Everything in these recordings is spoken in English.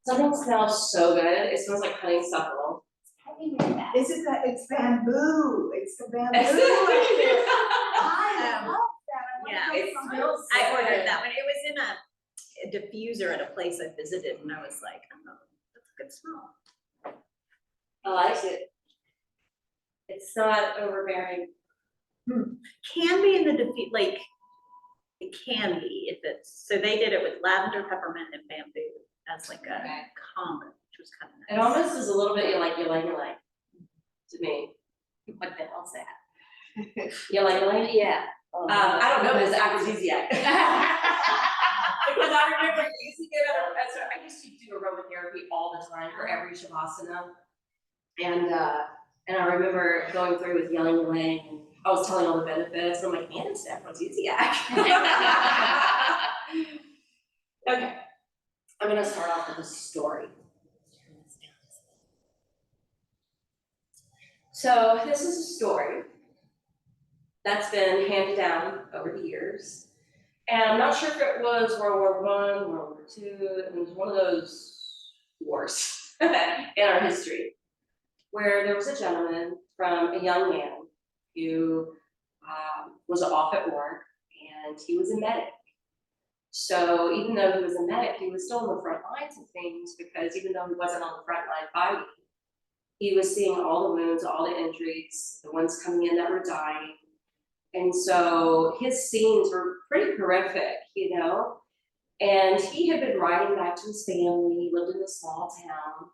Something smells so good. It smells like honeysuckle. Is it that it's bamboo? It's the bamboo. It's- I love that. Yeah, it smells so I ordered good. that one. It was in a diffuser at a place I visited, and I was like, oh, that's a good smell. I like it. It's not overbearing. Can be in the like, it can be if it's, so they did it with lavender, peppermint, and bamboo as like a Okay. combo, which was kind of It nice. almost is a little bit like to me. What the hell's that? Ylang. Yeah. I don't know, but it's aphrodisiac. Because I remember using it I used to do aromatherapy all the time for every shavasana. And I remember going through with ylang and I was telling all the benefits, and I'm like, man, it's aphrodisiac. Okay, I'm gonna start off with a story. So this is a story that's been handed down over the years. And I'm not sure if it was World War I, World War II, it was one of those wars in our history, where there was a gentleman from a young man who was off at work, and he was a medic. So even though he was a medic, he was still on the front lines of things, because even though he wasn't on the front line fighting, he was seeing all the wounds, all the injuries, the ones coming in that were dying. And so his scenes were pretty horrific, you know? And he had been riding back to his family. He lived in a small town.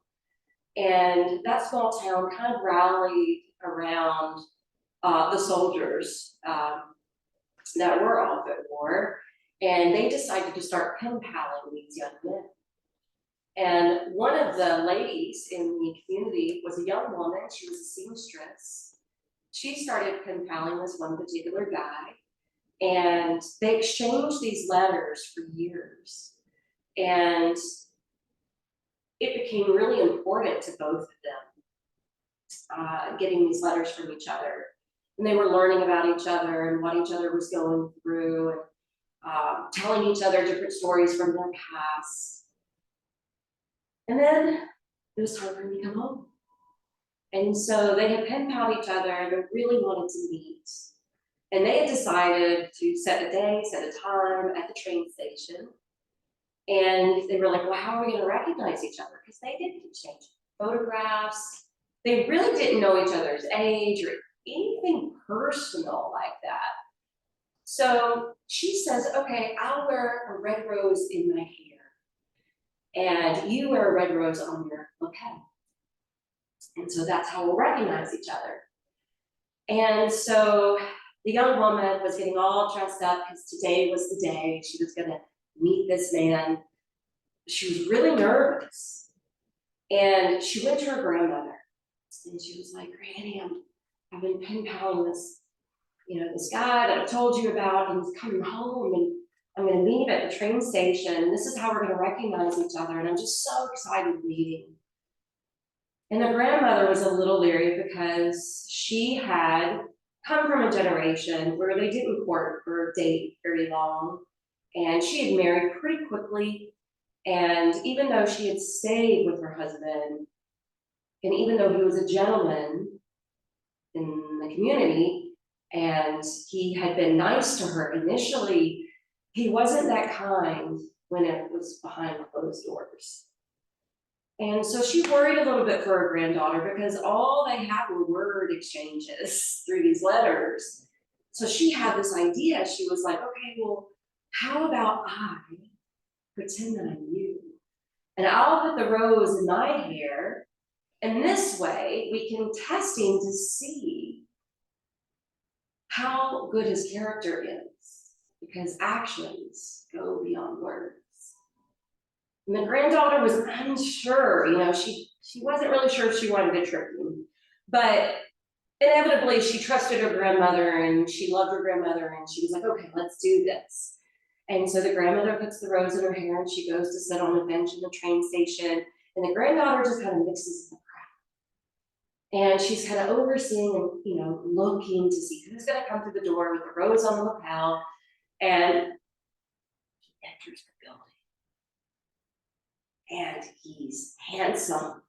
And that small town kind of rallied around the soldiers that were off at war. And they decided to start pen paling these young men. And one of the ladies in the community was a young woman. She was a seamstress. She started pen paling this one particular guy, and they exchanged these letters for years. And it became really important to both of them, getting these letters from each other. And they were learning about each other and what each other was going through, and telling each other different stories from their past. And then it was time for him to come home. And so they had pen palled each other, and they really wanted to meet. And they had decided to set a day, set a time at the train station. And they were like, well, how are we going to recognize each other? Because they didn't exchange photographs. They really didn't know each other's age or anything personal like that. So she says, okay, I'll wear a red rose in my hair, and you wear a red rose on your lapel. And so that's how we'll recognize each other. And so the young woman was getting all dressed up because today was the day she was gonna meet this man. She was really nervous. And she went to her grandmother, and she was like, Granny, I've been pen paling this, this guy that I told you about, and he's coming home, and I'm gonna meet him at the train station, and this is how we're gonna recognize each other, and I'm just so excited to meet him. And the grandmother was a little leery because she had come from a generation where they didn't court or date very long. And she had married pretty quickly. And even though she had stayed with her husband, and even though he was a gentleman in the community, and he had been nice to her initially, he wasn't that kind when it was behind closed doors. And so she worried a little bit for her granddaughter, because all they had were word exchanges through these letters. So she had this idea. She was like, okay, well, how about I pretend that I'm you? And I'll put the rose in my hair, and this way we can test him to see how good his character is, because actions go beyond words. And the granddaughter was unsure, she wasn't really sure if she wanted to trick him, but inevitably she trusted her grandmother, and she loved her grandmother, and she was like, okay, let's do this. And so the grandmother puts the rose in her hair, and she goes to sit on a bench in the train station, and the granddaughter just kind of mixes in the crowd. And she's kind of overseeing and, looking to see who's gonna come through the door with the rose on the lapel, and he enters the building. and he's handsome,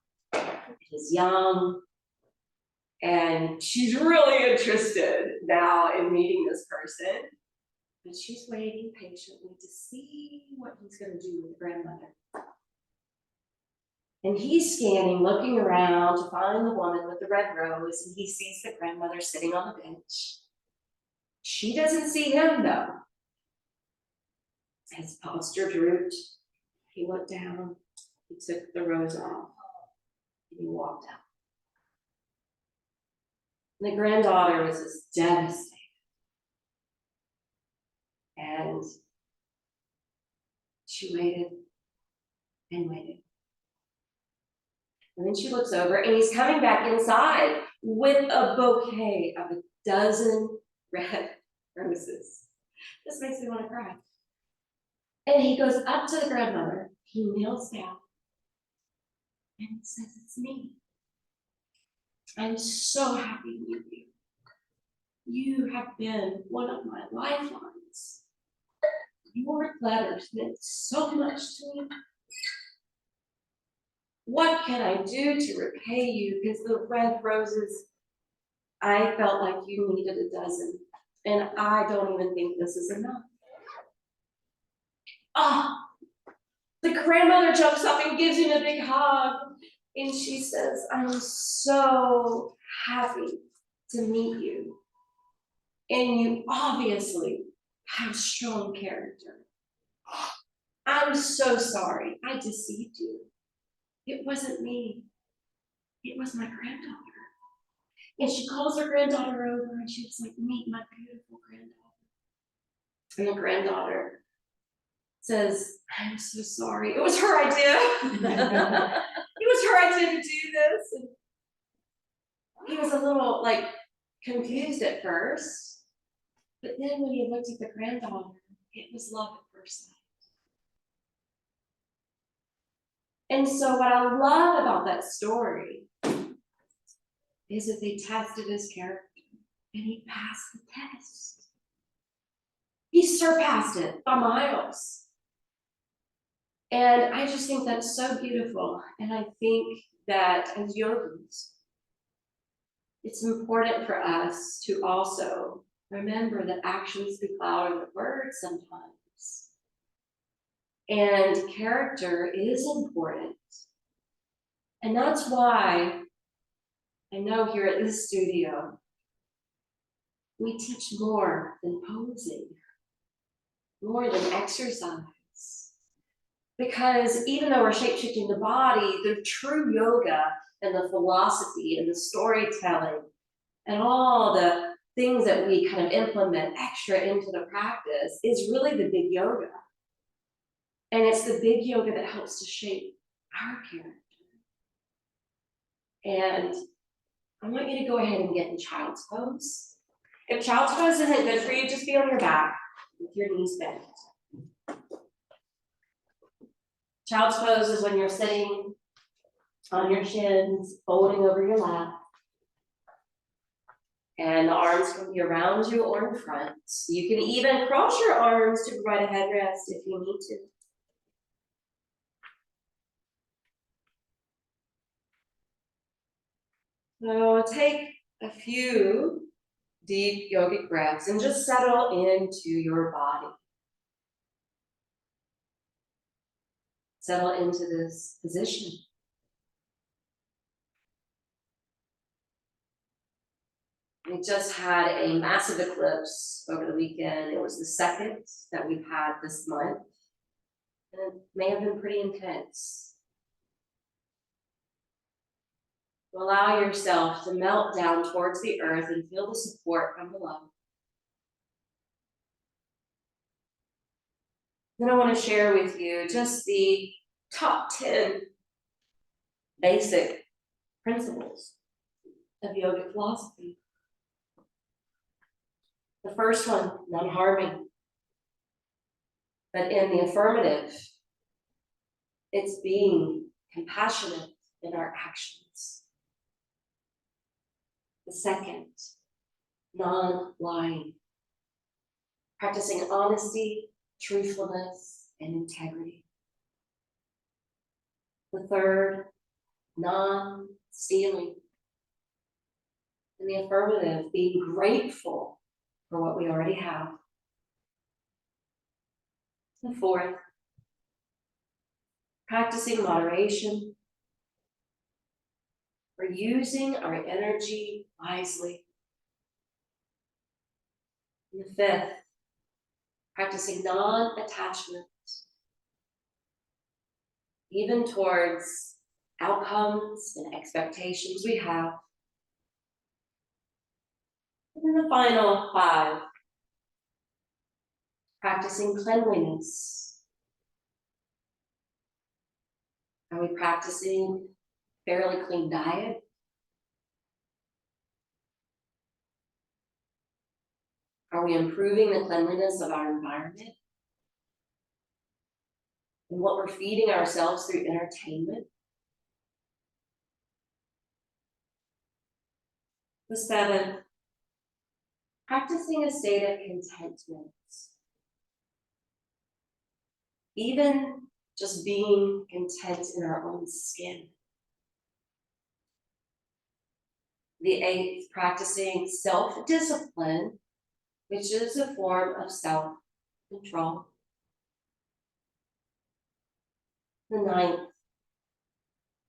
he's young, and she's really interested now in meeting this person. But she's waiting patiently to see what he's gonna do with the grandmother. And he's scanning, looking around to find the woman with the red rose, and he sees the grandmother sitting on the bench. She doesn't see him though. His posture drooped. He looked down, he took the rose off, and he walked out. And the granddaughter was just devastated. And she waited and waited. And then she looks over and he's coming back inside with a bouquet of 12 red roses. This makes me want to cry. And he goes up to the grandmother, he kneels down, and he says, "It's me. I'm so happy to meet you. You have been one of my lifelines. Your letters meant so much to me. What can I do to repay you? Because the red roses, I felt like you needed 12, and I don't even think this is enough." Ah, the grandmother jumps up and gives him a big hug, and she says, "I'm so happy to meet you. And you obviously have strong character. I'm so sorry, I deceived you. It wasn't me, it was my granddaughter." And she calls her granddaughter over and she was like, "Meet my beautiful granddaughter." And the granddaughter says, "I'm so sorry, it was her idea." It was her idea to do this. And he was a little like confused at first, but then when he looked at the granddaughter, it was love at first sight. And so what I love about that story is that they tested his character and he passed the test. He surpassed it by miles. And I just think that's so beautiful. And I think that as yogis, it's important for us to also remember that actions speak louder than words sometimes. And character is important. And that's why I know here at this studio, we teach more than posing, more than exercise. Because even though we're shape-shifting the body, the true yoga and the philosophy and the storytelling and all the things that we kind of implement extra into the practice is really the big yoga. And it's the big yoga that helps to shape our character. And I want you to go ahead and get in child's pose. If child's pose isn't good for you, just be on your back with your knees bent. Child's pose is when you're sitting on your shins, folding over your lap. And the arms can be around you or in front. You can even cross your arms to provide a headrest if you need to. So take a few deep yogic breaths and just settle into your body. Settle into this position. We just had a massive eclipse over the weekend. It was the second that we've had this month. And it may have been pretty intense. Allow yourself to melt down towards the earth and feel the support from below. Then I want to share with you just the top 10 basic principles of yogic philosophy. The first one, non-harming. But in the affirmative, it's being compassionate in our actions. The second, non-lying. Practicing honesty, truthfulness, and integrity. The third, non-stealing. In the affirmative, being grateful for what we already have. The fourth, practicing moderation. We're using our energy wisely. And the fifth, practicing non-attachment, even towards outcomes and expectations we have. And then the final five, practicing cleanliness. Are we practicing fairly clean diet? Are we improving the cleanliness of our environment? And what we're feeding ourselves through entertainment? The seventh, practicing a state of contentment. Even just being content in our own skin. The eighth, practicing self-discipline, which is a form of self-control. The ninth,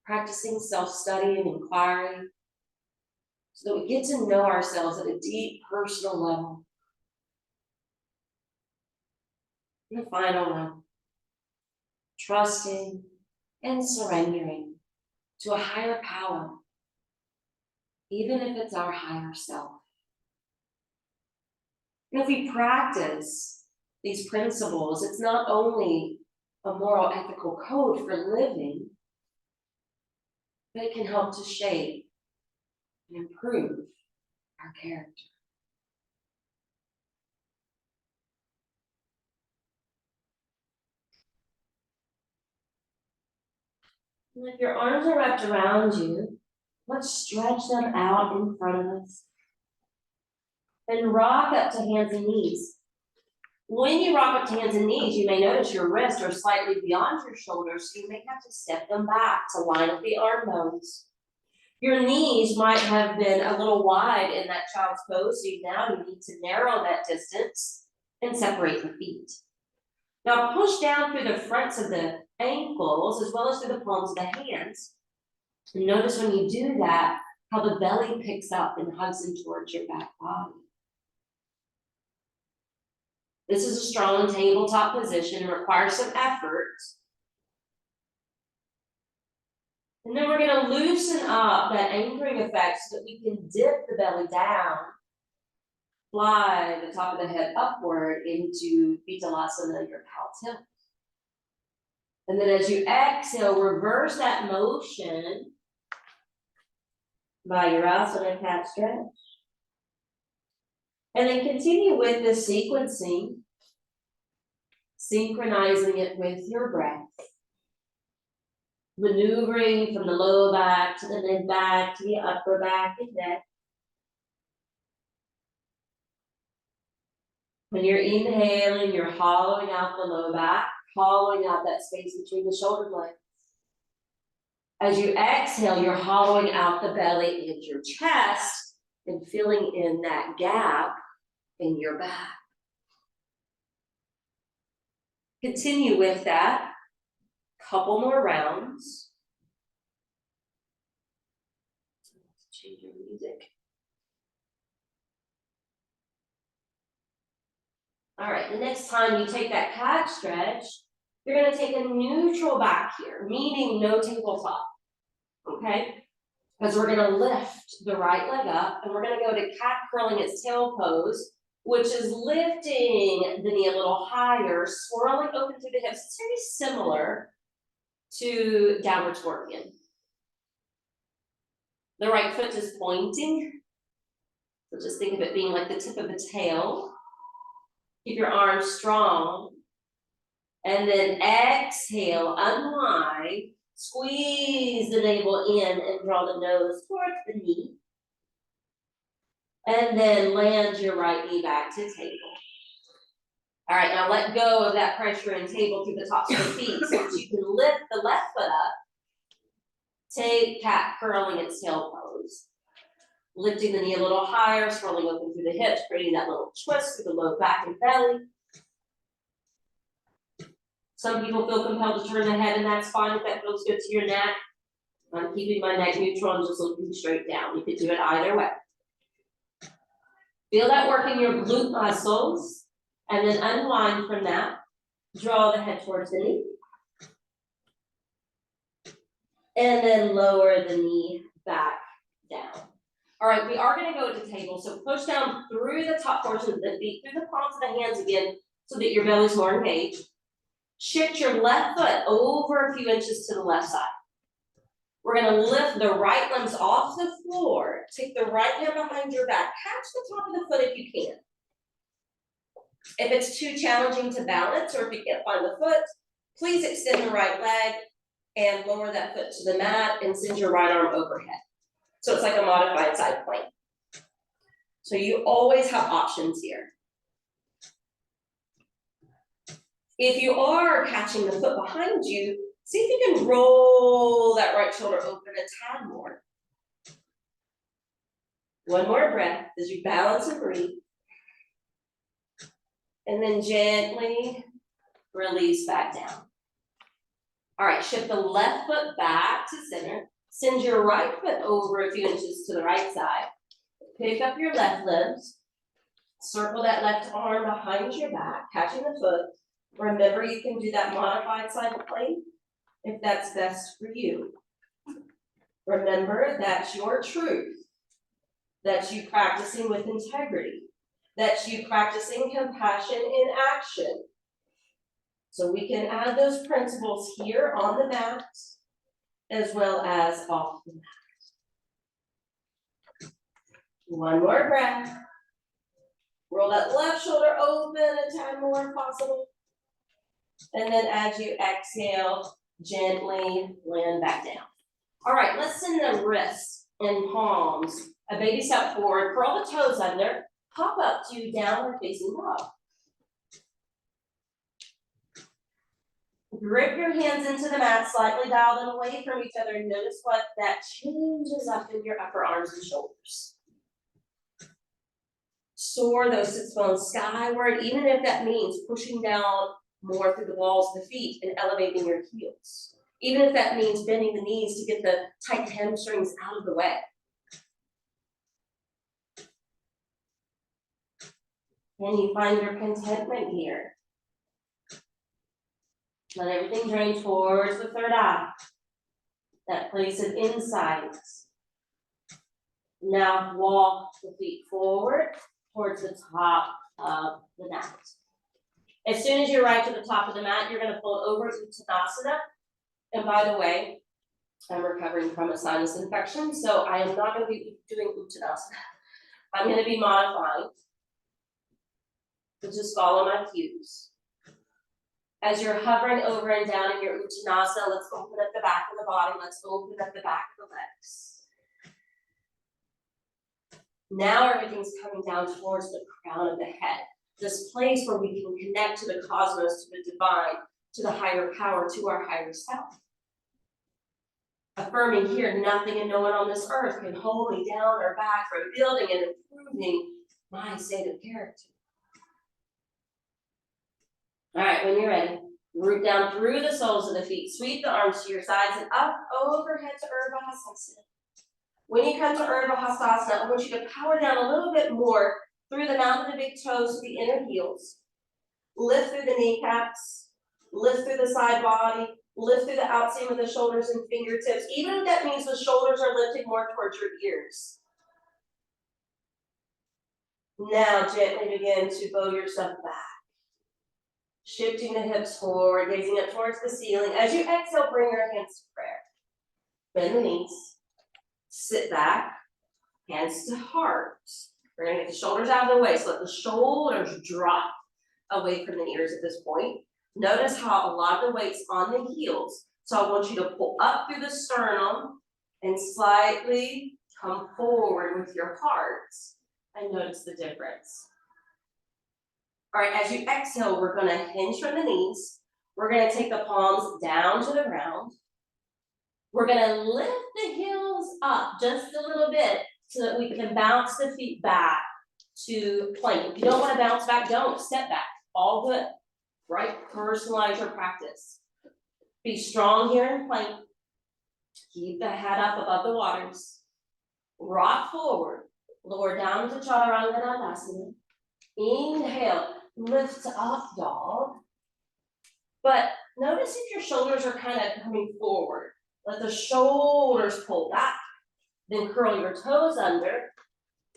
practicing self-study and inquiry, so that we get to know ourselves at a deep personal level. And the final one, trusting and surrendering to a higher power, even if it's our higher self. And if we practice these principles, it's not only a moral ethical code for living, but it can help to shape and improve our character. And if your arms are wrapped around you, let's stretch them out in front of us. And rock up to hands and knees. When you rock up to hands and knees, you may notice your wrists are slightly beyond your shoulders, so you may have to step them back to line up the arm bones. Your knees might have been a little wide in that child's pose, so now you need to narrow that distance and separate the feet. Now push down through the fronts of the ankles as well as through the palms of the hands. And notice when you do that, how the belly picks up and hugs in towards your back body. This is a strong tabletop position and requires some effort. And then we're going to loosen up that anchoring effect so that we can dip the belly down, fly the top of the head upward into Vitalasana, your cow tilt. And then as you exhale, reverse that motion by your asana cat stretch. And then continue with this sequencing, synchronizing it with your breath. Maneuvering from the low back to the mid back to the upper back and neck. When you're inhaling, you're hollowing out the low back, hollowing out that space between the shoulder blades. As you exhale, you're hollowing out the belly and your chest and filling in that gap in your back. Continue with that. Couple more rounds. Change your music. All right, the next time you take that cat stretch, you're going to take a neutral back here, meaning no tabletop. Okay? Because we're going to lift the right leg up and we're going to go to cat curling its tail pose, which is lifting the knee a little higher, swirling open through the hips. It's very similar to downward scorpion. The right foot is pointing. So just think of it being like the tip of the tail. Keep your arms strong. And then exhale, unwind, squeeze the navel in and draw the nose towards the knee. And then land your right knee back to table. All right, now let go of that pressure and table through the tops of the feet so that you can lift the left foot up Take cat curling its tail pose. Lifting the knee a little higher, swirling open through the hips, creating that little twist through the low back and belly. Some people feel compelled to turn the head, and that's fine if that feels good to your neck. I'm keeping my neck neutral and just looking straight down. You could do it either way. Feel that work in your glute muscles, and then unwind from that. Draw the head towards the knee. And then lower the knee back down. All right, we are gonna go to table, so push down through the top portion of the feet, through the palms of the hands again, so that your belly's more engaged. Shift your left foot over a few inches to the left side. We're gonna lift the right limbs off the floor, take the right hand behind your back, catch the top of the foot if you can. If it's too challenging to balance, or if you can't find the foot, please extend the right leg and lower that foot to the mat and send your right arm overhead. So it's like a modified side plank. So you always have options here. If you are catching the foot behind you, see if you can roll that right shoulder open a tad more. One more breath as you balance and breathe. And then gently release back down. All right, shift the left foot back to center. Send your right foot over a few inches to the right side. Pick up your left limbs. Circle that left arm behind your back, catching the foot. Remember, you can do that modified side plank if that's best for you. Remember, that's your truth. That's you practicing with integrity. That's you practicing compassion in action. So we can add those principles here on the mat, as well as off the mat. One more breath. Roll that left shoulder open a tad more if possible. And then as you exhale, gently land back down. All right, let's send the wrists and palms a baby step forward, curl the toes under, pop up to downward facing dog. Grip your hands into the mat, slightly dial them away from each other, and notice what that changes up in your upper arms and shoulders. Soar those sits bones skyward, even if that means pushing down more through the balls of the feet and elevating your heels. Even if that means bending the knees to get the tight hamstrings out of the way. Can you find your contentment here? Let everything drain towards the third eye, that place of insight. Now walk the feet forward towards the top of the mat. As soon as you're right to the top of the mat, you're gonna fold over to Uttanasana. And by the way, I'm recovering from a sinus infection, so I am not gonna be doing Uttanasana. I'm gonna be modifying. So just follow my cues. As you're hovering over and down in your Uttanasana, let's open up the back of the body. Let's open up the back of the legs. Now everything's coming down towards the crown of the head. This place where we can connect to the cosmos, to the divine, to the higher power, to our higher self. Affirming here, nothing and no one on this earth can hold me down or back from building and improving my state of character. All right, when you're ready, root down through the soles of the feet, sweep the arms to your sides and up overhead to Urdhva Hastasana. When you come to Urdhva Hastasana, I want you to power down a little bit more through the mount of the big toes to the inner heels. Lift through the kneecaps, lift through the side body, lift through the outseam of the shoulders and fingertips, even if that means the shoulders are lifted more towards your ears. Now gently begin to bow yourself back. Shifting the hips forward, gazing up towards the ceiling. As you exhale, bring your hands to prayer. Bend the knees, sit back, hands to heart. We're gonna get the shoulders out of the way, so let the shoulders drop away from the ears at this point. Notice how a lot of the weight's on the heels. So I want you to pull up through the sternum and slightly come forward with your heart and notice the difference. All right, as you exhale, we're gonna hinge from the knees. We're gonna take the palms down to the ground. We're gonna lift the heels up just a little bit so that we can bounce the feet back to plank. If you don't wanna bounce back, don't, step back, all good, right? Personalize your practice. Be strong here in plank. Keep the head up above the waters. Rock forward, lower down to Chaturanga Dandasana. Inhale, lift up, dog. But notice if your shoulders are kind of coming forward. Let the shoulders pull back. Then curl your toes under.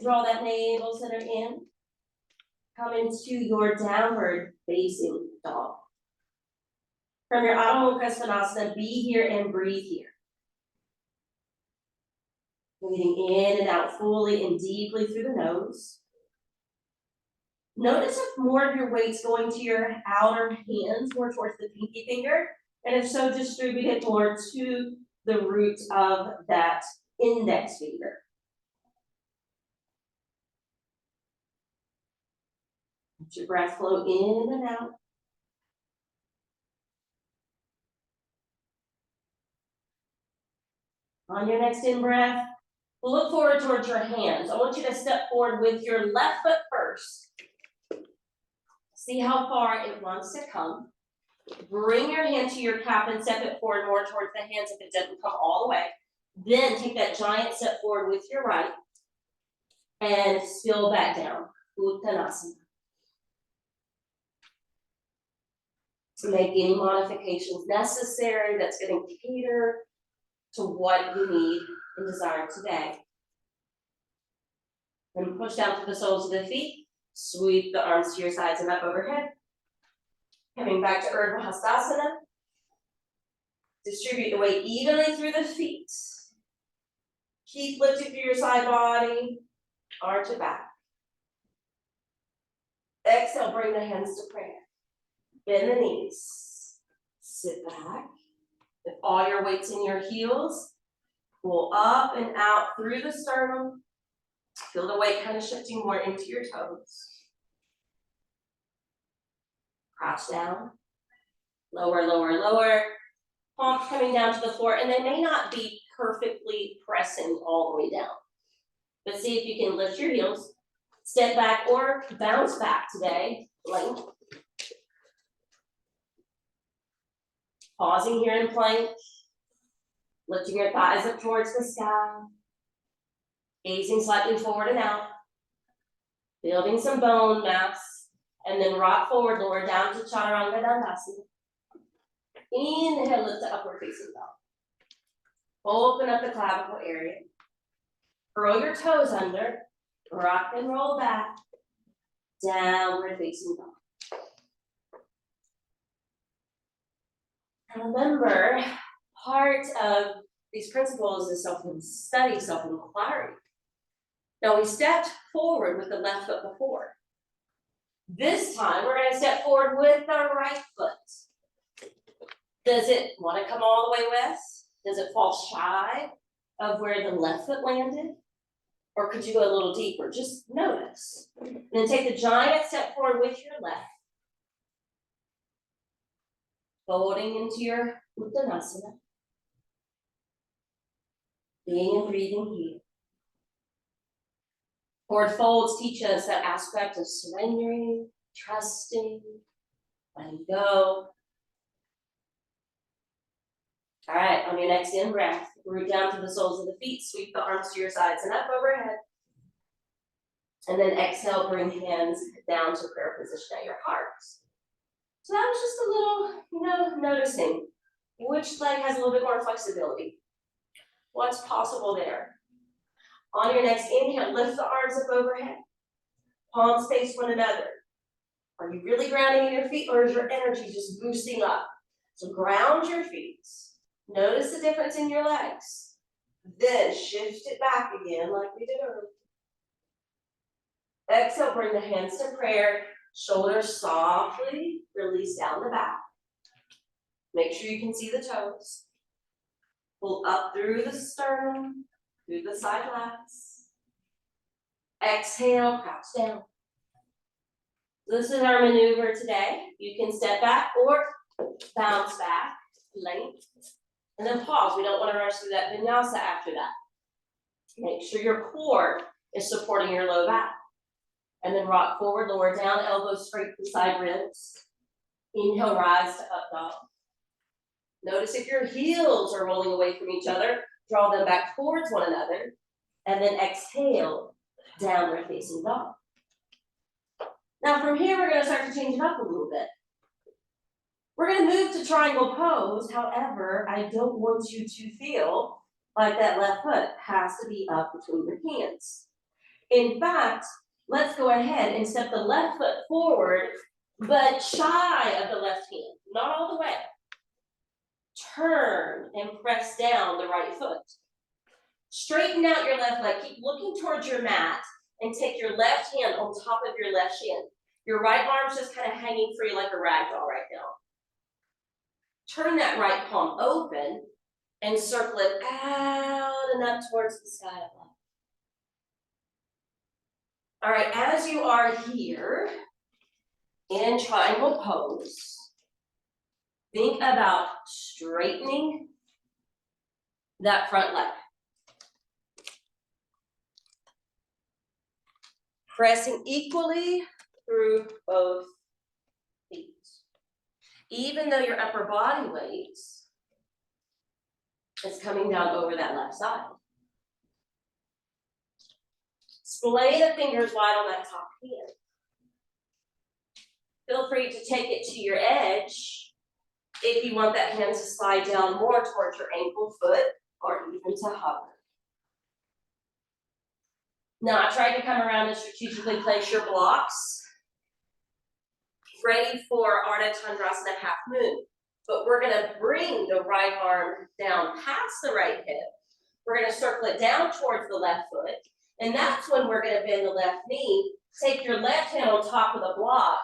Draw that navel center in. Come into your downward facing dog. From your Adho Mukha Svanasana, be here and breathe here. Breathing in and out fully and deeply through the nose. Notice if more of your weight's going to your outer hands, more towards the pinky finger, and if so, distribute it more to the root of that index finger. Let your breath flow in and out. On your next in-breath, look forward towards your hands. I want you to step forward with your left foot first. See how far it wants to come. Bring your hand to your calf and step it forward more towards the hands if it doesn't come all the way. Then take that giant step forward with your right and spill back down. Uttanasana. Make any modifications necessary that's going to cater to what you need and desire today. Then push down to the soles of the feet. Sweep the arms to your sides and up overhead. Coming back to Urdhva Hastasana. Distribute the weight evenly through the feet. Keep lifting through your side body. Arch it back. Exhale, bring the hands to prayer. Bend the knees. Sit back. With all your weight's in your heels. Pull up and out through the sternum. Feel the weight kind of shifting more into your toes. Crouch down. Lower, lower, lower. Palms coming down to the floor, and they may not be perfectly pressing all the way down. But see if you can lift your heels, step back or bounce back today. Length. Pausing here in plank. Lifting your thighs up towards the sky. Gazing slightly forward and out. Building some bone mass. And then rock forward, lower down to Chaturanga Dandasana. Inhale, lift to upward facing dog. Open up the clavicle area. Curl your toes under. Rock and roll back. Downward facing dog. Remember, part of these principles is self-study, self-inquiry. Now we stepped forward with the left foot before. This time we're going to step forward with the right foot. Does it want to come all the way west? Does it fall shy of where the left foot landed? Or could you go a little deeper? Just notice. And then take the giant step forward with your left. Folding into your Uttanasana. Being and breathing here. Forward folds teach us that aspect of surrendering, trusting, letting go. All right, on your next in-breath, root down to the soles of the feet, sweep the arms to your sides and up overhead. And then exhale, bring hands down to prayer position at your heart. So that was just a little, noticing which leg has a little bit more flexibility. What's possible there? On your next inhale, lift the arms up overhead. Palms face one another. Are you really grounding in your feet, or is your energy just boosting up? So ground your feet. Notice the difference in your legs. Then shift it back again like we did earlier. Exhale, bring the hands to prayer. Shoulders softly release down the back. Make sure you can see the toes. Pull up through the sternum, through the side lats. Exhale, crouch down. This is our maneuver today. You can step back or bounce back, length. And then pause, we don't wanna rush through that vinyasa after that. Make sure your core is supporting your low back. And then rock forward, lower down, elbows straight beside ribs. Inhale, rise to up dog. Notice if your heels are rolling away from each other, draw them back towards one another. And then exhale, downward facing dog. Now from here, we're gonna start to change it up a little bit. We're gonna move to triangle pose. However, I don't want you to feel like that left foot has to be up between your hands. In fact, let's go ahead and step the left foot forward, but shy of the left hand, not all the way. Turn and press down the right foot. Straighten out your left leg, keep looking towards your mat, and take your left hand on top of your left shin. Your right arm's just kind of hanging free like a rag doll right now. Turn that right palm open and circle it out and up towards the sky above. All right, as you are here in triangle pose, think about straightening that front leg. Pressing equally through both feet. Even though your upper body weight is coming down over that left side. Splay the fingers wide on that top hand. Feel free to take it to your edge if you want that hand to slide down more towards your ankle, foot, or even to hover. Now I tried to come around and strategically place your blocks, ready for Ardha Chandrasana half moon. But we're gonna bring the right arm down past the right hip. We're gonna circle it down towards the left foot. And that's when we're gonna bend the left knee, take your left hand on top of the block.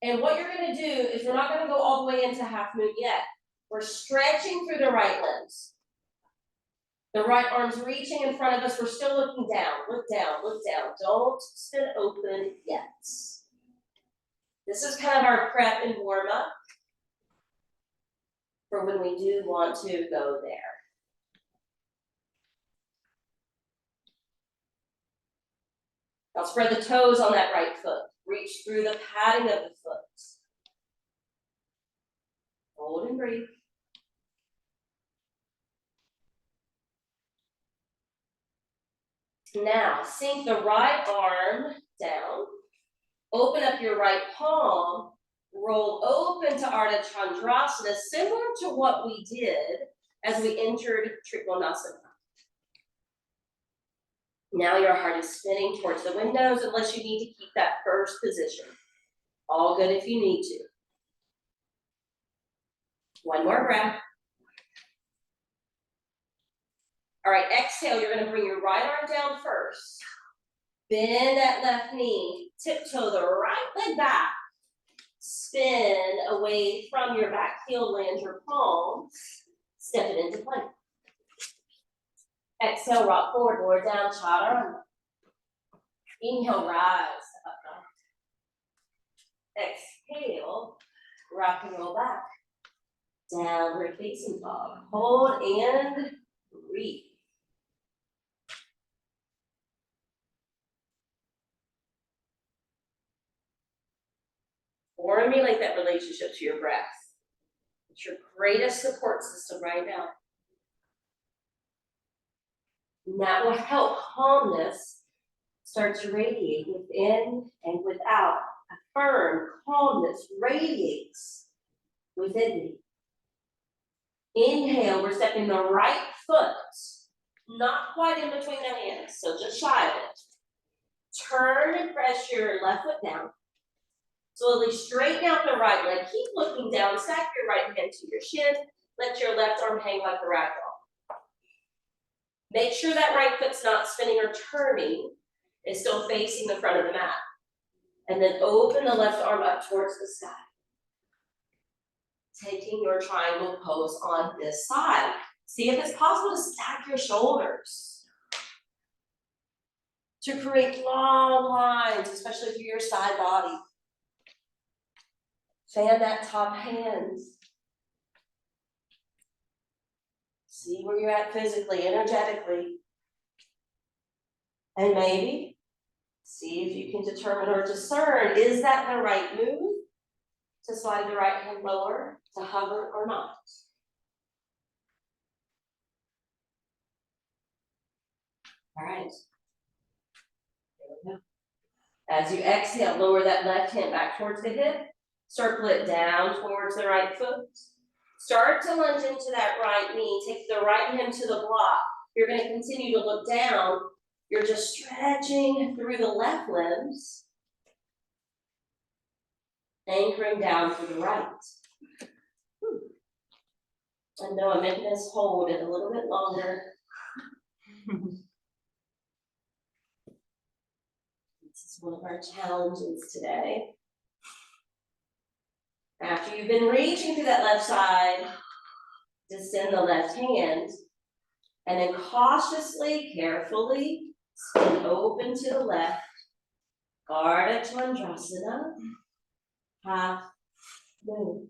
And what you're gonna do is we're not gonna go all the way into half moon yet. We're stretching through the right limbs. The right arm's reaching in front of us. We're still looking down. Look down, look down. Don't spin open yet. This is kind of our prep and warm up for when we do want to go there. Now spread the toes on that right foot. Reach through the padding of the foot. Hold and breathe. Now sink the right arm down. Open up your right palm. Roll open to Ardha Chandrasana, similar to what we did as we entered Trikonasana. Now your heart is spinning towards the windows unless you need to keep that first position. All good if you need to. One more breath. All right, exhale, you're gonna bring your right arm down first. Bend that left knee, tiptoe the right leg back. Spin away from your back heel, land your palms, step it into plank. Exhale, rock forward, lower down, chaturanga. Inhale, rise up dog. Exhale, rock and roll back. Downward facing dog. Hold and breathe. Formulate that relationship to your breath. It's your greatest support system right now. And that will help calmness start to radiate within and without. Affirm calmness radiates within me. Inhale, we're stepping the right foot, not quite in between the hands, so just shy of it. Turn and press your left foot down. Slowly straighten out the right leg. Keep looking down. Stack your right hand to your shin. Let your left arm hang like a rag doll. Make sure that right foot's not spinning or turning. It's still facing the front of the mat. And then open the left arm up towards the sky. Taking your triangle pose on this side. See if it's possible to stack your shoulders. To create long lines, especially through your side body. Fan that top hand. See where you're at physically, energetically. And maybe see if you can determine or discern, is that the right move? To slide the right hand lower, to hover or not? All right. Here we go. As you exhale, lower that left hand back towards the hip, circle it down towards the right foot. Start to lunge into that right knee, take the right hand to the block. You're gonna continue to look down. You're just stretching through the left limbs, anchoring down to the right. I know I'm making us hold it a little bit longer. This is one of our challenges today. After you've been reaching through that left side, descend the left hand, and then cautiously, carefully, spin open to the left, Ardha Chandrasana, half moon.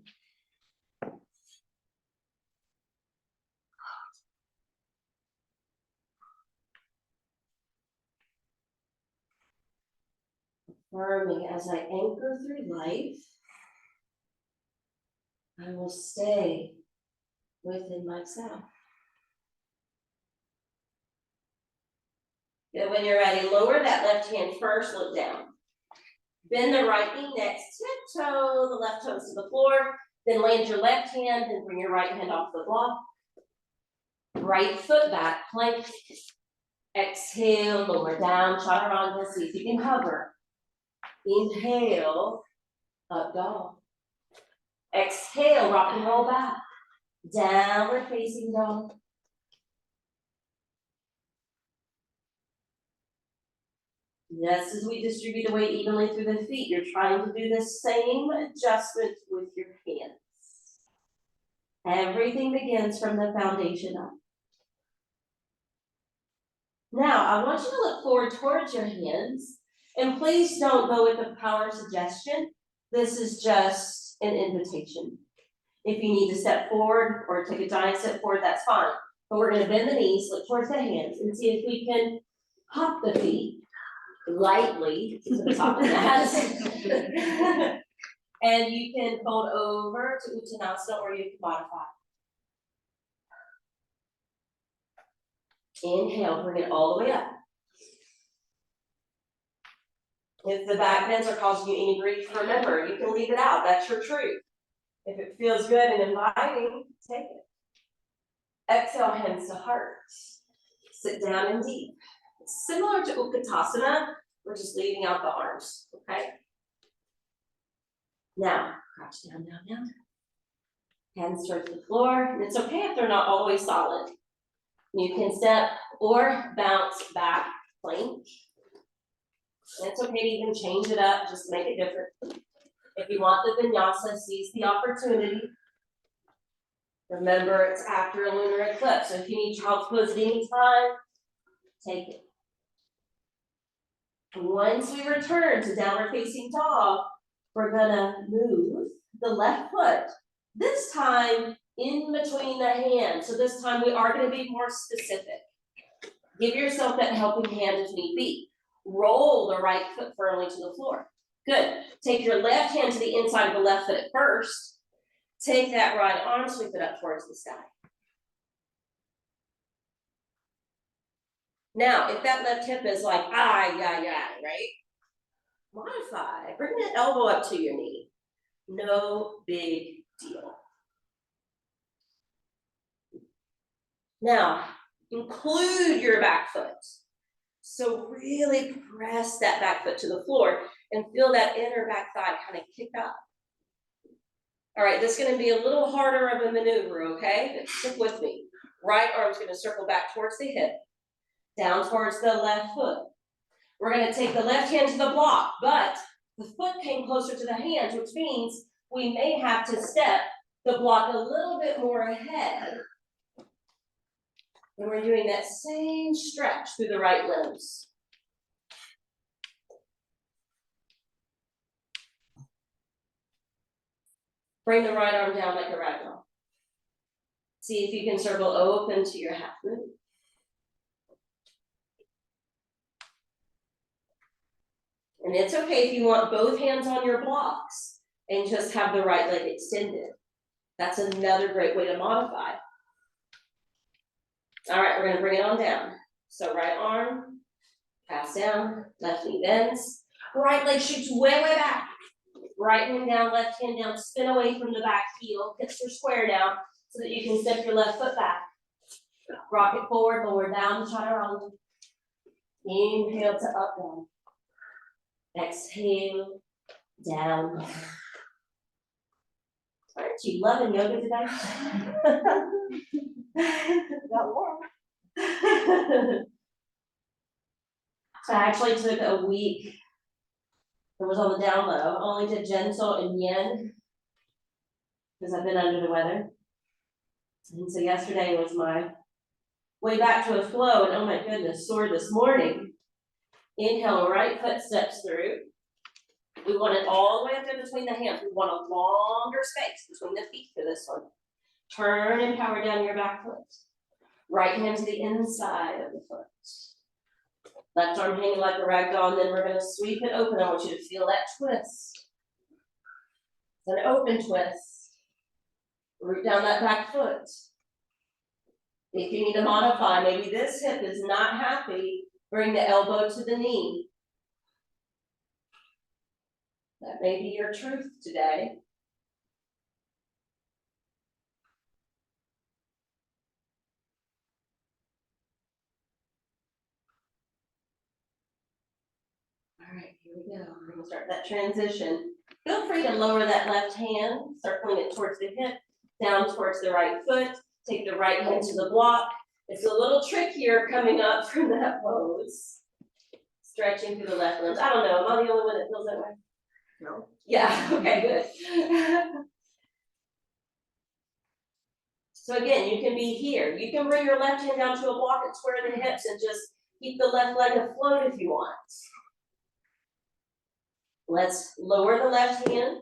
Affirming as I anchor through life, I will stay within myself. Good, when you're ready, lower that left hand first, look down. Bend the right knee next, tiptoe the left toes to the floor, then land your left hand, then bring your right hand off the block. Right foot back, plank. Exhale, lower down, chaturanga, see if you can hover. Inhale, up dog. Exhale, rock and roll back. Downward facing dog. Just as we distribute the weight evenly through the feet, you're trying to do the same adjustment with your hands. Everything begins from the foundation up. Now, I want you to look forward towards your hands, and please don't go with the power suggestion. This is just an invitation. If you need to step forward or take a giant step forward, that's fine. But we're gonna bend the knees, look towards the hands, and see if we can hop the feet lightly to the top of the mat. And you can fold over to Uttanasana, or you can modify. Inhale, bring it all the way up. If the back bends are causing you any grief, remember, you can leave it out, that's your truth. If it feels good and inviting, take it. Exhale, hands to heart. Sit down and deep. Similar to Utkatasana, we're just leaving out the arms, okay? Now, crouch down, down, down. Hands towards the floor, and it's okay if they're not all the way solid. You can step or bounce back, plank. And it's okay to even change it up, just to make it different. If you want the vinyasa, seize the opportunity. Remember, it's after a lunar eclipse, so if you need child's pose at any time, take it. Once we return to downward facing dog, we're gonna move the left foot, this time in between the hands. So this time we are gonna be more specific. Give yourself that helping hand if need be. Roll the right foot firmly to the floor. Good. Take your left hand to the inside of the left foot at first. Take that right arm, sweep it up towards the sky. Now, if that left hip is like, right? Modify. Bring that elbow up to your knee. No big deal. Now, include your back foot. So really press that back foot to the floor and feel that inner back thigh kind of kick up. All right, this is gonna be a little harder of a maneuver, okay? But stick with me. Right arm's gonna circle back towards the hip, down towards the left foot. We're gonna take the left hand to the block, but the foot came closer to the hands, which means we may have to step the block a little bit more ahead. And we're doing that same stretch through the right limbs. Bring the right arm down like a ragdoll. See if you can circle open to your half moon. And it's okay if you want both hands on your blocks and just have the right leg extended. That's another great way to modify. All right, we're gonna bring it on down. So right arm, pass down, left knee bends, right leg shoots way, way back. Right hand down, left hand down, spin away from the back heel, hips are square now, so that you can step your left foot back. Rock it forward, lower down, chaturanga. Inhale to up dog. Exhale, down. Aren't you loving yoga today? Got warm. So I actually took a week. It was on the down low, only did gentle and yin. Because I've been under the weather. And so yesterday was my way back to a flow, and oh my goodness, sore this morning. Inhale, right foot steps through. We want it all the way up in between the hands. We want a longer space between the feet for this one. Turn and power down your back foot. Right hand to the inside of the foot. Left arm hanging like a rag doll, and then we're gonna sweep it open. I want you to feel that twist. It's an open twist. Root down that back foot. If you need to modify, maybe this hip is not happy, bring the elbow to the knee. That may be your truth today. All right, here we go. We're gonna start that transition. Feel free to lower that left hand, circling it towards the hip, down towards the right foot. Take the right hand to the block. It's a little trickier coming up from that pose. Stretching through the left limbs. I don't know, am I the only one that feels that way? No. Yeah, okay, good. So again, you can be here. You can bring your left hand down to a block and square the hips and just keep the left leg afloat if you want. Let's lower the left hand.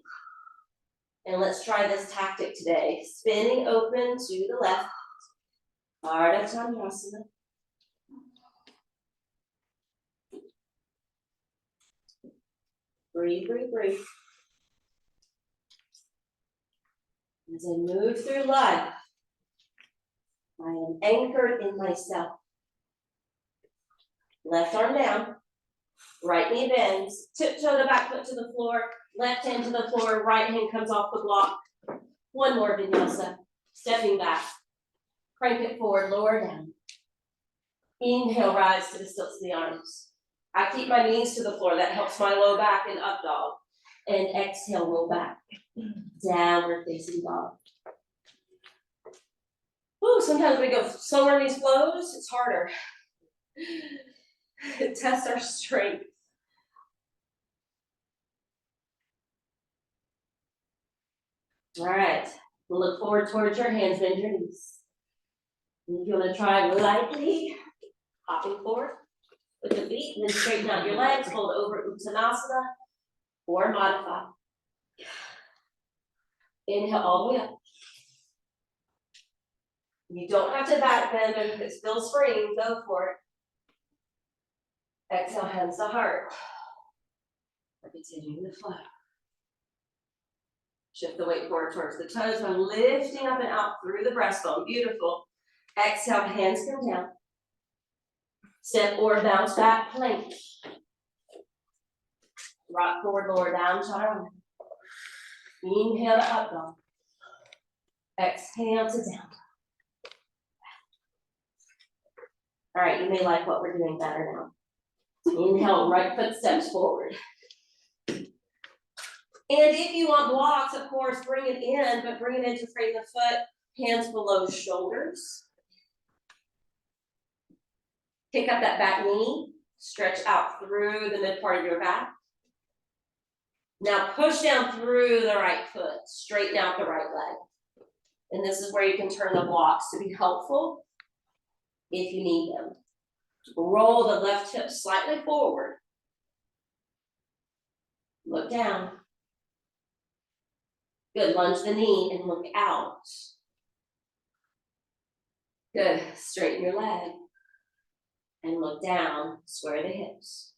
And let's try this tactic today. Spinning open to the left. Ardha Chandrasana. Breathe, breathe, breathe. As I move through life, I am anchored in myself. Left arm down, right knee bends, tiptoe the back foot to the floor, left hand to the floor, right hand comes off the block. One more vinyasa, stepping back. Crank it forward, lower down. Inhale, rise to the stilts of the arms. I keep my knees to the floor, that helps my low back and up dog. And exhale, roll back. Downward facing dog. Ooh, sometimes we go slower in these flows, it's harder. It tests our strength. All right, we'll look forward towards your hands, bend your knees. And if you want to try lightly, hopping forward with the feet, and then straighten out your legs, hold over Uttanasana, or modify. Inhale all the way up. You don't have to back bend, but if it feels free, go for it. Exhale, hands to heart. Continuing the flow. Shift the weight forward towards the toes. I'm lifting up and out through the breastbone. Beautiful. Exhale, hands come down. Step or bounce back plank. Rock forward, lower down, chaturanga. Inhale to up dog. Exhale to down. All right, you may like what we're doing better now. Inhale, right foot steps forward. And if you want blocks, of course, bring it in, but bring it in to frame the foot, hands below shoulders. Pick up that back knee, stretch out through the mid part of your back. Now push down through the right foot, straighten out the right leg. And this is where you can turn the blocks to be helpful if you need them. Roll the left hip slightly forward. Look down. Good, lunge the knee and look out. Good, straighten your leg. And look down, square the hips.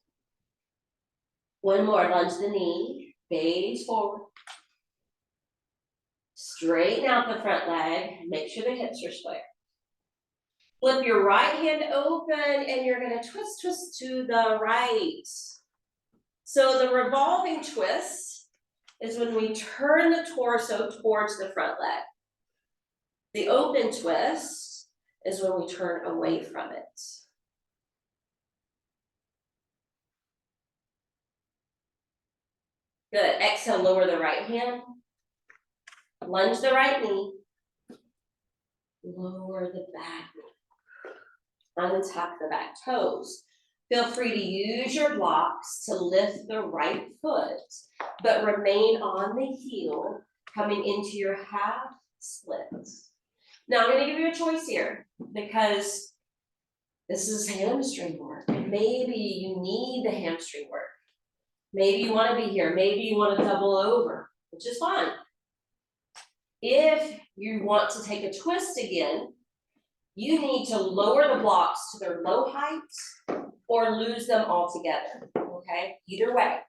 One more, lunge the knee, gaze forward. Straighten out the front leg, make sure the hips are square. Flip your right hand open and you're gonna twist to the right. So the revolving twist is when we turn the torso towards the front leg. The open twist is when we turn away from it. Good, exhale, lower the right hand. Lunge the right knee. Lower the back knee. Untuck the back toes. Feel free to use your blocks to lift the right foot, but remain on the heel, coming into your half split. Now I'm gonna give you a choice here, because this is hamstring work. Maybe you need the hamstring work. Maybe you wanna be here, maybe you wanna double over, which is fine. If you want to take a twist again, you need to lower the blocks to their low height or lose them altogether, okay? Either way.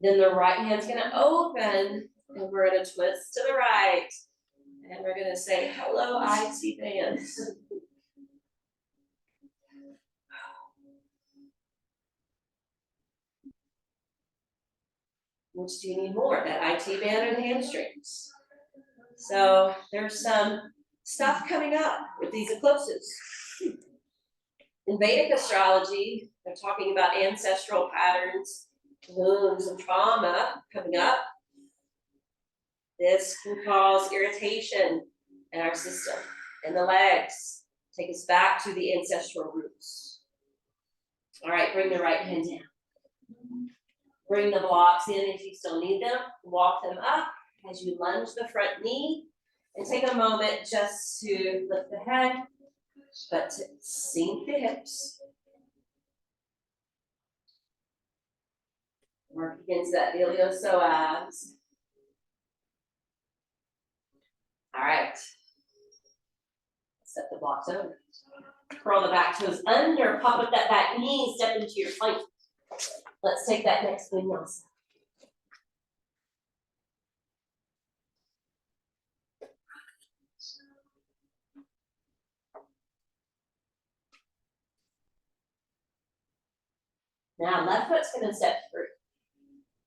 Then the right hand's gonna open and we're gonna twist to the right. And we're gonna say, hello, IT bands. Which do you need more, that IT band or the hamstrings? So there's some stuff coming up with these eclipses. In Vedic astrology, they're talking about ancestral patterns, wounds, and trauma coming up. This can cause irritation in our system, in the legs, take us back to the ancestral roots. All right, bring the right hand down. Bring the blocks in if you still need them. Walk them up as you lunge the front knee. And take a moment just to lift the head, but to sink the hips. Work against that iliopsoas. All right. Set the blocks over. Curl the back toes under, pop up that back knee, step into your plank. Let's take that next vinyasa. Now, left foot's gonna step through.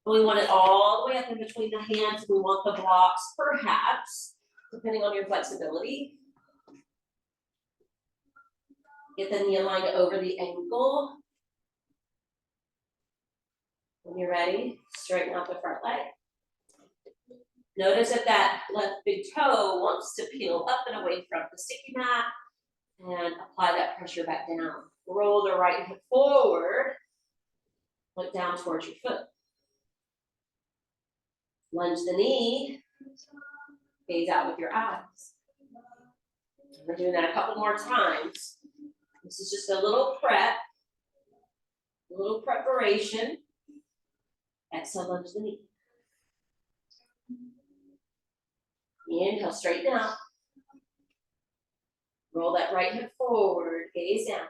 We want it all the way up in between the hands. We want the blocks, perhaps, depending on your flexibility. Get the knee aligned over the ankle. When you're ready, straighten out the front leg. Notice that that left big toe wants to peel up and away from the sticky mat and apply that pressure back down. Roll the right hip forward. Look down towards your foot. Lunge the knee. Gaze out with your eyes. We're doing that a couple more times. This is just a little prep, a little preparation. Exhale, lunge the knee. Inhale, straighten out. Roll that right hip forward, gaze down.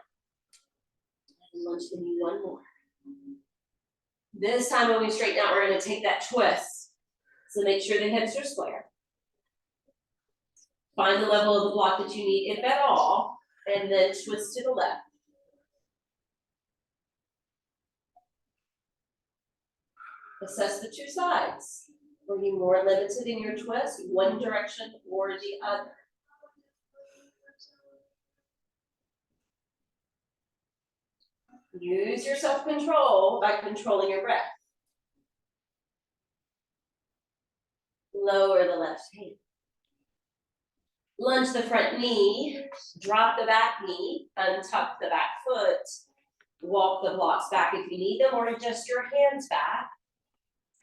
And lunge the knee one more. This time when we straighten out, we're gonna take that twist. So make sure the hips are square. Find the level of the block that you need, if at all, and then twist to the left. Assess the two sides. Were you more limited in your twist, one direction or the other? Use your self-control by controlling your breath. Lower the left hand. Lunge the front knee, drop the back knee, untuck the back foot, walk the blocks back if you need them, or adjust your hands back.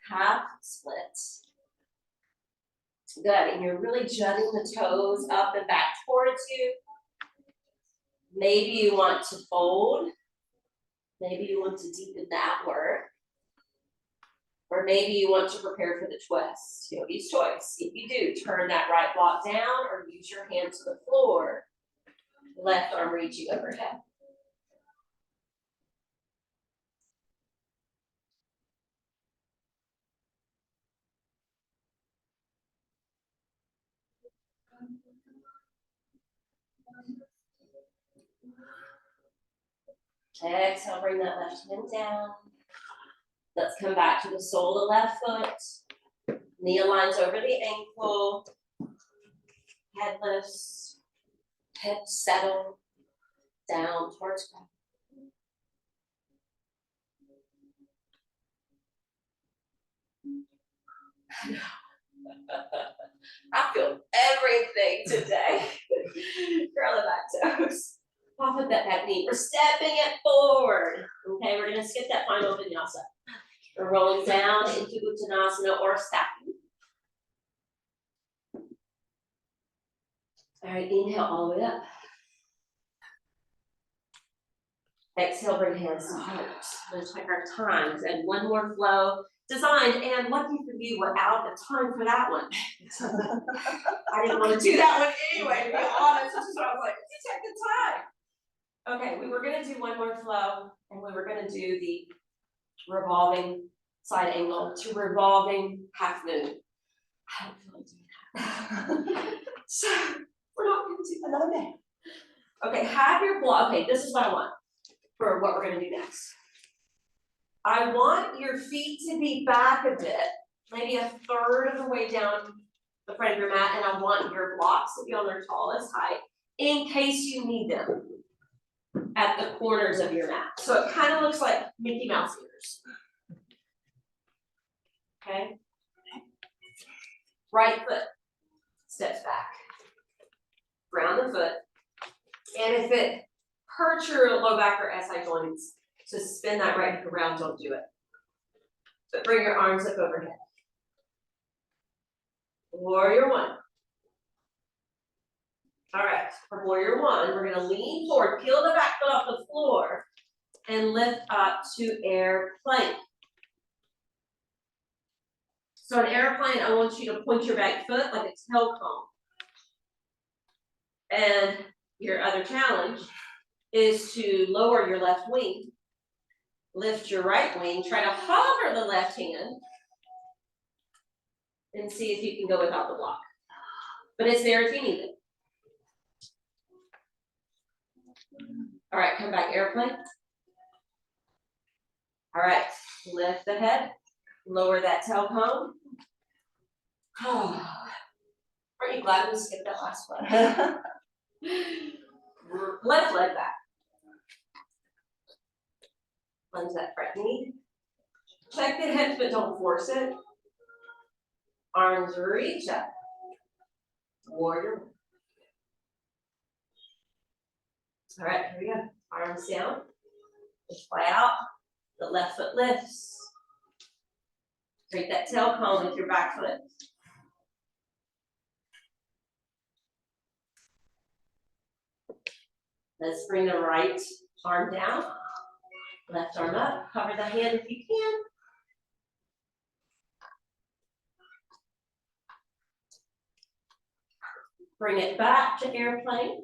Half split. Good, and you're really jutting the toes up and back towards you. Maybe you want to fold. Maybe you want to deepen that work. Or maybe you want to prepare for the twist. Yogi's choice. If you do, turn that right block down or use your hand to the floor. left arm reaching overhead. Exhale, bring that left hand down. Let's come back to the sole of the left foot. Knee aligns over the ankle. Head lifts. Hips settle down towards ground. I feel everything today. Curl the back toes. Off of that back knee. We're stepping it forward. Okay, we're gonna skip that final vinyasa. We're rolling down into Uttanasana or stacking. All right, inhale all the way up. Exhale, bring hands to heart. We're gonna take our times and one more flow designed, and lucky for you, we're out of time for that one. I didn't want to do that one anyway, to be honest, which is why I was like, let's check the time. Okay, we were gonna do one more flow, and we were gonna do the revolving side angle to revolving half moon. I don't feel like doing that. So we're not gonna do another day. Okay, have your block. Okay, this is what I want for what we're gonna do next. I want your feet to be back a bit, maybe a third of the way down the front of your mat, and I want your blocks to be on their tallest height in case you need them at the corners of your mat. So it kind of looks like Mickey Mouse ears. Okay? Right foot steps back. Ground the foot. And if it hurts your low back or SI joints, to spin that right hip around, don't do it. But bring your arms up overhead. Warrior one. All right, for warrior one, we're gonna lean forward, peel the back foot off the floor, and lift up to air plank. So an airplane, I want you to point your back foot like a tail cone. And your other challenge is to lower your left wing, lift your right wing, try to hover the left hand, and see if you can go without the block. But it's there if you need it. All right, come back, airplane. All right, lift the head, lower that tail cone. Aren't you glad we skipped that last one? Left leg back. Lunge that front knee. Check the hips, but don't force it. Arms reach up. Warrior. All right, here we go. Arms down. Push fly out. The left foot lifts. Take that tail cone with your back foot. Let's bring the right arm down. Left arm up. Cover the hand if you can. Bring it back to airplane.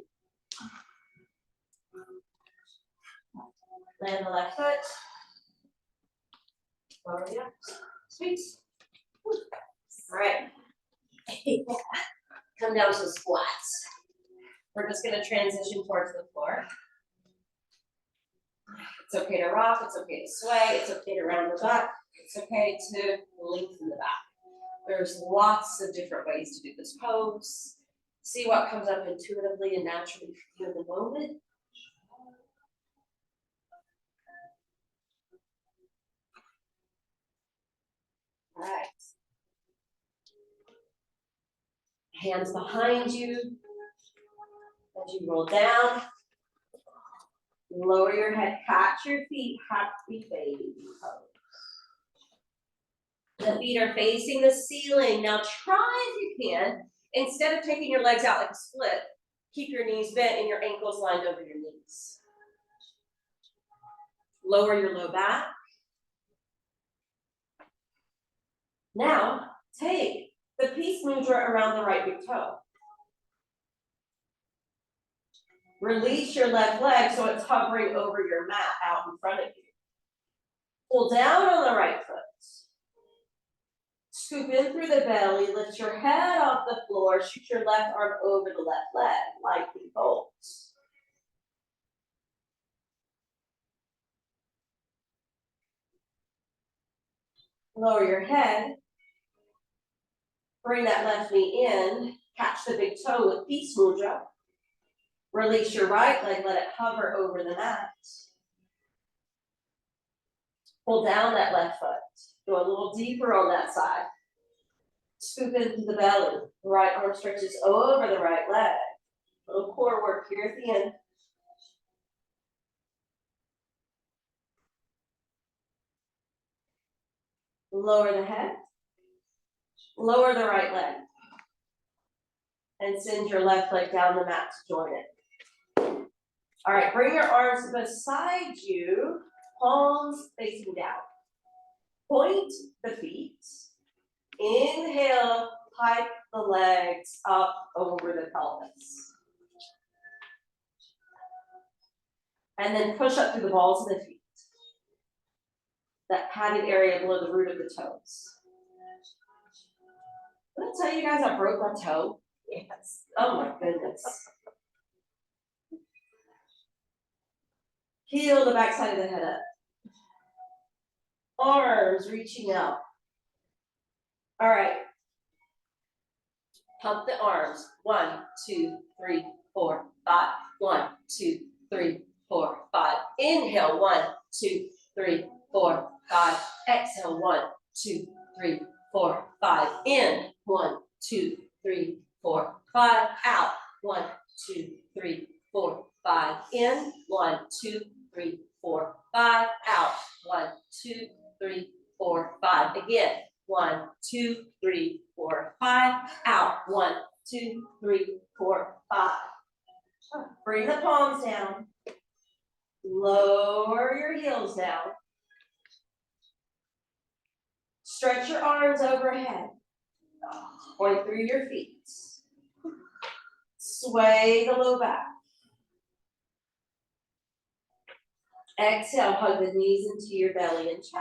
Land the left foot. Lower the up. Sweet. All right. Come down to the squats. We're just going to transition towards the floor. It's okay to rock. It's okay to sway. It's okay to round the back. It's okay to lengthen the back. There's lots of different ways to do this pose. See what comes up intuitively and naturally for you in the moment. All right. Hands behind you. As you roll down, lower your head, catch your feet, happy baby pose. The feet are facing the ceiling. Now try if you can, instead of taking your legs out like a split, keep your knees bent and your ankles lined over your knees. Lower your low back. Now, take the peace mudra around the right big toe. Release your left leg so it's hovering over your mat out in front of you. Pull down on the right foot. Scoop in through the belly, lift your head off the floor, shoot your left arm over the left leg, lightly fold. Lower your head. Bring that left knee in, catch the big toe with peace mudra. Release your right leg, let it hover over the mat. Pull down that left foot. Go a little deeper on that side. Scoop into the belly. The right arm stretches over the right leg. Little core work here at the end. Lower the head. Lower the right leg. And send your left leg down the mat to join it. All right, bring your arms beside you, palms facing down. Point the feet. Inhale, pipe the legs up over the pelvis. And then push up through the balls of the feet. That padded area below the root of the toes. Did I tell you guys I broke my toe? Yes. Oh my goodness. Heel the backside of the head up. Arms reaching out. All right. Pump the arms. 1, 2, 3, 4, 5. 1, 2, 3, 4, 5. Inhale. 1, 2, 3, 4, 5. Exhale. 1, 2, 3, 4, 5. In. 1, 2, 3, 4, 5. Out. 1, 2, 3, 4, 5. In. 1, 2, 3, 4, 5. Out. 1, 2, 3, 4, 5. Again. 1, 2, 3, 4, 5. Out. 1, 2, 3, 4, 5. Bring the palms down. Lower your heels down. Stretch your arms overhead. Point through your feet. Sway the low back. Exhale, hug the knees into your belly and chest.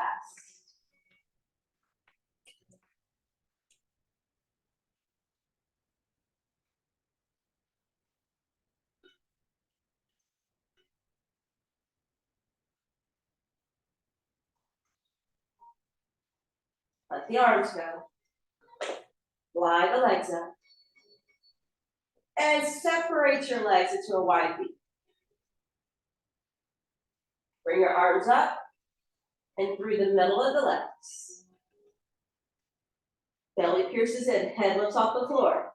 Let the arms go. Glide the legs up. And separate your legs into a wide V. Bring your arms up and through the middle of the legs. Belly pierces in, head lifts off the floor.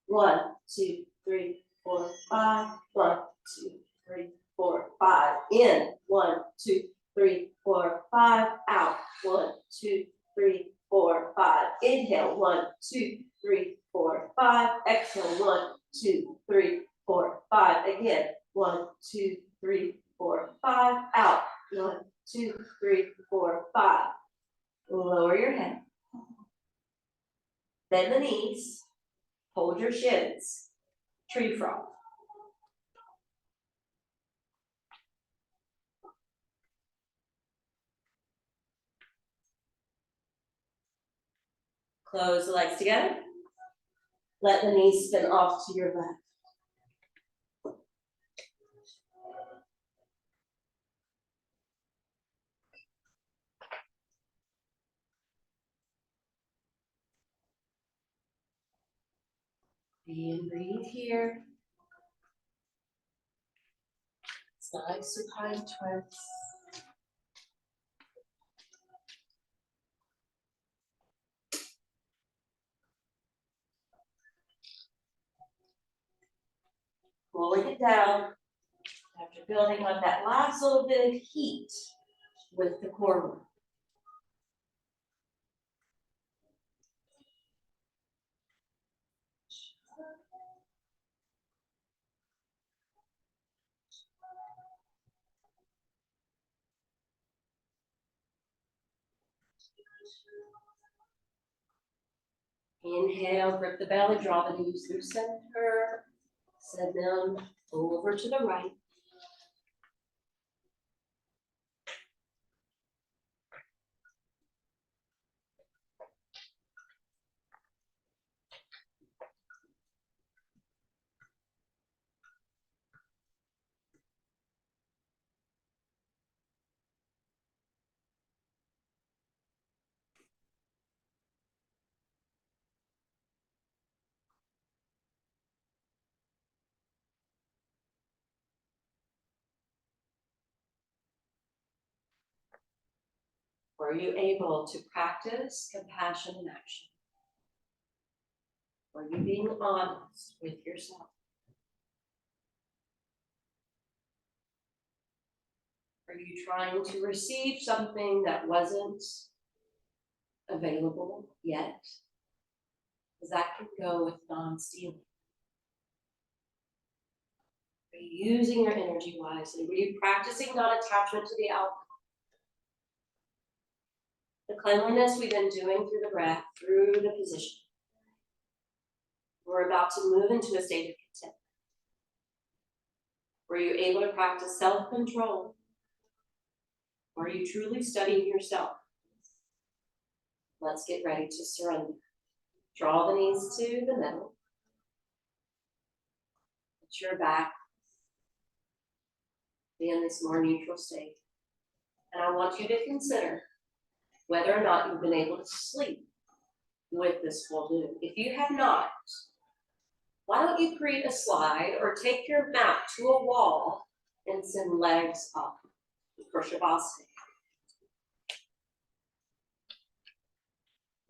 1, 2, 3, 4, 5. 1, 2, 3, 4, 5. In. 1, 2, 3, 4, 5. Out. 1, 2, 3, 4, 5. Inhale. 1, 2, 3, 4, 5. Exhale. 1, 2, 3, 4, 5. Again. 1, 2, 3, 4, 5. Out. 1, 2, 3, 4, 5. Lower your head. Bend the knees. Hold your shins. Tree frog. Close the legs together. Let the knees spin off to your left. And breathe here. Side supine twist. Pulling it down after building up that last little bit of heat with the core work. Inhale, grip the belly, draw the knees through center. Send them over to the right. Were you able to practice compassion in action? Were you being honest with yourself? Are you trying to receive something that wasn't available yet? Because that could go with non-stealing. Are you using your energy wisely? Were you practicing non-attachment to the outcome? The cleanliness we've been doing through the breath, through the position. We're about to move into a state of content. Were you able to practice self-control? Are you truly studying yourself? Let's get ready to surrender. Draw the knees to the middle. Put your back. Be in this more neutral state. And I want you to consider whether or not you've been able to sleep with this full moon. If you have not, why don't you create a slide or take your mat to a wall and send legs up for Shavasana.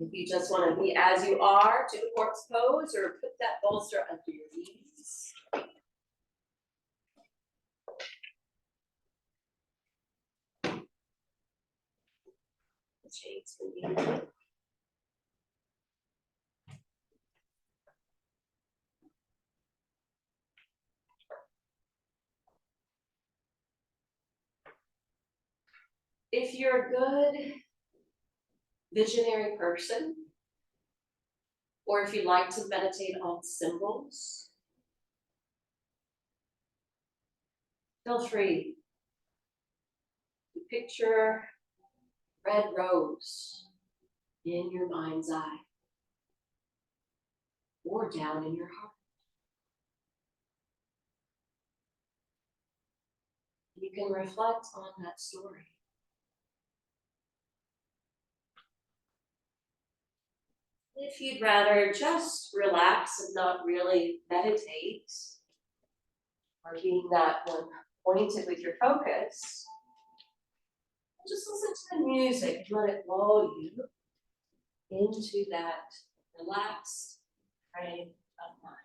If you just want to be as you are, do the corpse pose or put that bolster under your knees. The shades for you. If you're a good visionary person, or if you like to meditate on symbols, feel free to picture red rose in your mind's eye or down in your heart. You can reflect on that story. If you'd rather just relax and not really meditate, or being that one pointed with your focus, just listen to the music and let it lull you into that relaxed frame of mind.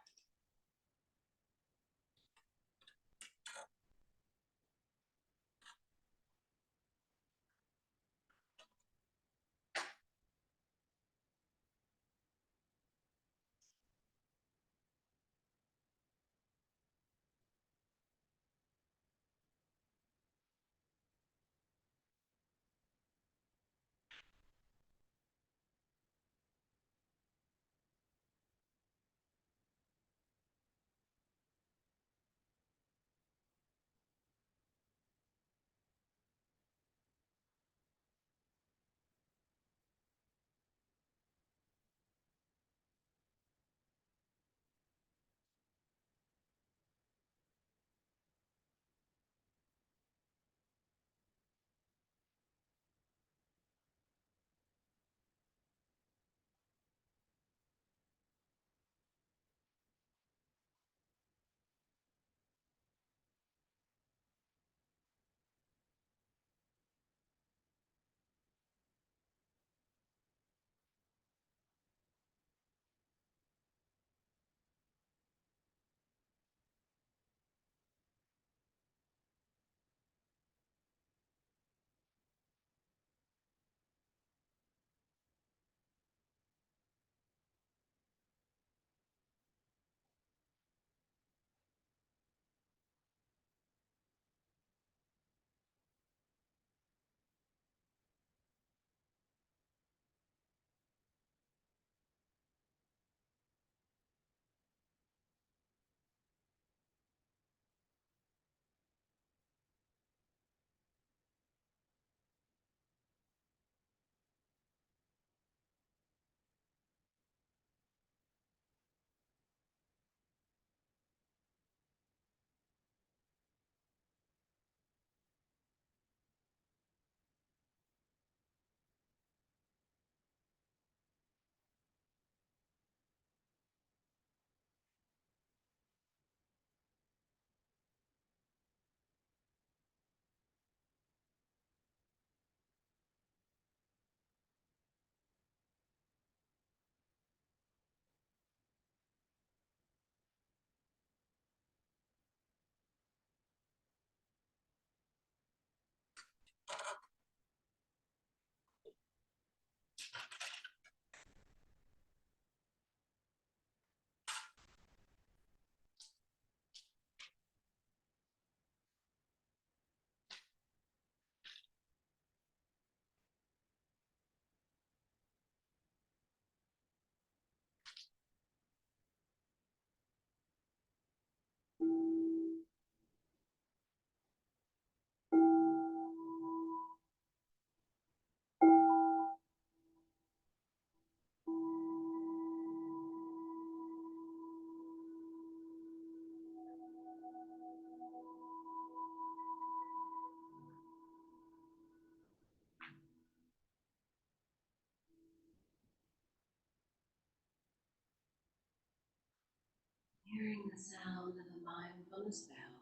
Hearing the sound of the mindfulness bell.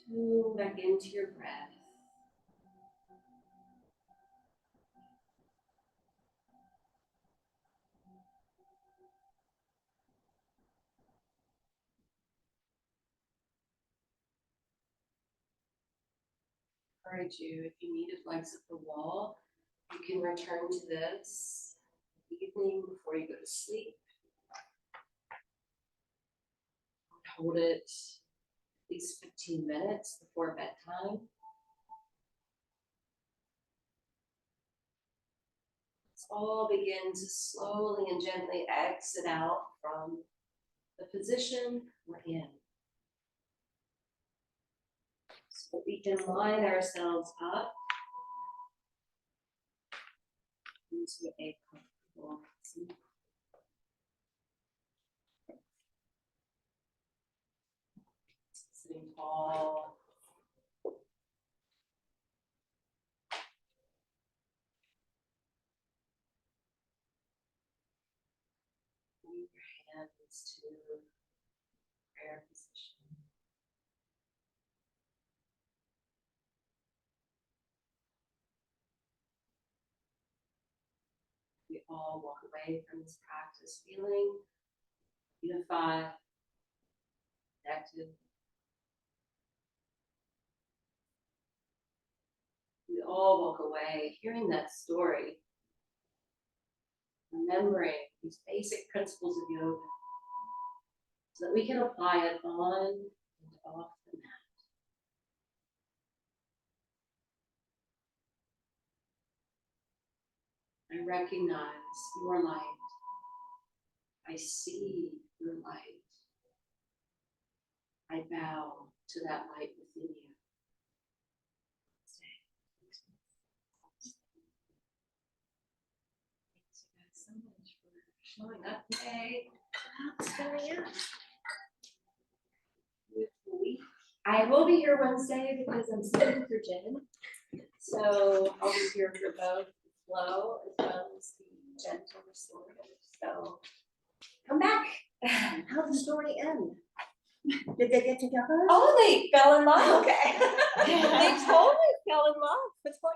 Tune back into your breath. Encourage you, if you need to flex up the wall, you can return to this evening before you go to sleep. Hold it at least 15 minutes before bedtime. Let's all begin to slowly and gently exit out from the position we're in, so that we can line ourselves up into a comfortable seat. Sitting tall. Move your hands to prayer position. We all walk away from this practice feeling unified, connected. We all walk away hearing that story, remembering these basic principles of yoga, so that we can apply it on and off the mat. I recognize your light. I see your light. I bow to that light within you. Thanks you guys so much for showing up today. Beautiful week. I will be here Wednesday because I'm sitting for Jen. So I'll be here for both the flow as well as the gentle restorative. So come back. How'd the story end? Did they get together? Oh, they fell in love. Okay. They totally fell in love. It's like